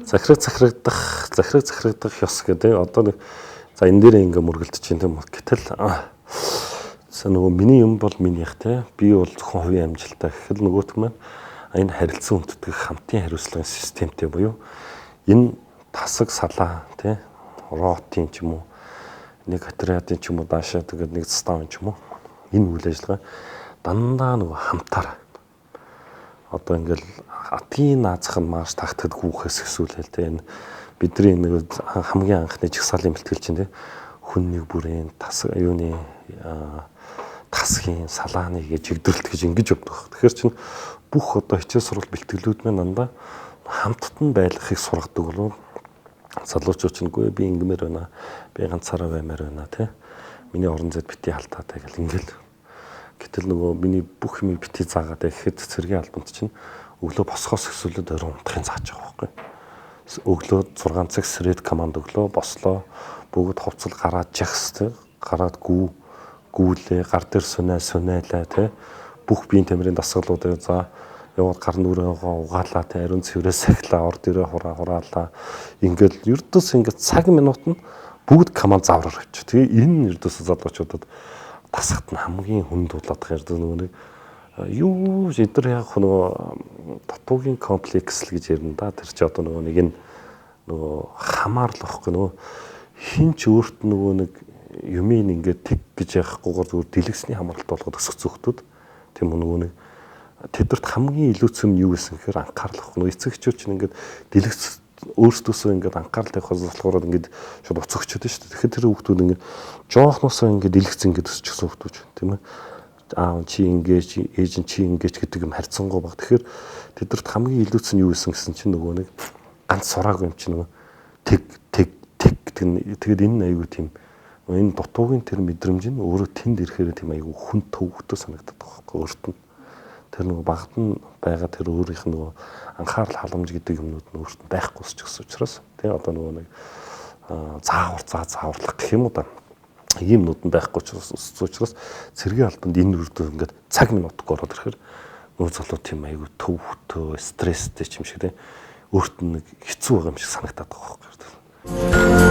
захирагдах ёс гэдэг одоо нэг за энэ дээр ингээ мөргөлдөж чинь тийм гэтэл нөгөө миний юм бол минийх те би бол зөвхөн хувийн амжилтаа гэхэл нөгөөт маань энэ харилцан үндэтгэх хамтын хариуцлагын системтэй буюу энэ тасаг салаа те ротын ч юм уу нэг отрядын ч юм уу даашаа тэгээд нэг став ч юм уу энэ үйл ажиллагаа дандаа нөгөө хамтаар одоо ингээл атгийн наазах нь маш тагтдаггүйхээс эсвэл те энэ бидний нэг хамгийн анхны жигсаалын бэлтгэл чинь те хүннийг бүрийн тасаг юуны тасгийн салааны гэж жигдрэлт гэж ингэж өгдөг. Тэгэхээр чинь бүх одоо хичээл сургалт бэлтгэлүүд маань дандаа хамттан байлгахыг сургадаг болов залуучууд ч үгүй би ингэмээр байна. Би ганцаараа баймаар байна те. Миний орон зайд бити халтаатай гэл ингээл. Гэтэл нөгөө миний бүх юм бити заагаад гэхэд цэргийн албанд чинь өглөө босхоос өсвөлөд орон унтахын зааж байгаа байхгүй. Өглөө 6 цаг сред команд өглөө бослоо. Бүгд хувцал гараад жагс те. Гараад гүүлээ гар дээр сунаалаа те. Бүх биеийн тамирын дасгалуудаа за яваад гар нүрээ угаалаа те ариун цэврээ сахилаа орд ирээ хураалаа ингээл ердөөс ингээд цаг минут нь бүгд команд завраар авчих. Тэгээ энэ ердөөс залуучуудад тасгат нь хамгийн хүнд дуулаад байгаа нөгөө нэг юу эдгээр яг нөгөө татуугийн комплекс л гэж ярина да. Тэр чи одоо нөгөө нэг энэ нөгөө хамаарлахгүй нөгөө хин ч өөрт нөгөө нэг юмыг ингээд тэг гэж яхахгүйгээр зүгээр дэлгэсний хамаарлалт болгоод өсөх зөвхтүүд тийм нөгөө нэг тэдэрт хамгийн илүүцэн нь юу гэсэн гэхээр анхаарал авах. Эцэгчүүд чинь ингээд дэлгэц өөрсдөөсөө ингээд анхаарал тавихаас болохоор ингээд шууд уцогчод шүү дээ. Тэгэхээр тэр хүүхдүүд ингээд жоохносоо ингээд дэлгэц ингээд өсчихсөн хүүхдүүд тийм ээ. Аав чи ингэж ээж нь чи ингэж гэдэг юм харьцангуй баг. Тэгэхээр тэдэрт хамгийн илүүцэн нь юу гэсэн чинь нөгөө нэг ганц сураагүй юм чинь нөгөө тэг гэдэг нь тэгээд энэ аягүй тийм энэ дутуугийн тэр мэдрэмж нь өөрөө тэнд ирэхээр тийм аягүй хүн төвөгтэй санагдаад байгаа байхгүй өөрт нь. Тэр нөгөө багт нь байгаа тэр өөрийнх нь нөгөө анхаарал халамж гэдэг юмнууд нь өөрт нь байхгүй ч гэсэн учраас тий одоо нөгөө нэг зааварлах гэх юм уу да иймнүүд нь байхгүй ч учраас цэргийн албанд энэ үрдөө ингээд цаг минутгүй ороод ирэхээр нөө залуу тийм аягүй төвөгтэй стресстэй ч юм шиг тий өөрт нь нэг хэцүү байгаа юм шиг санагдаад байгаа байхгүй.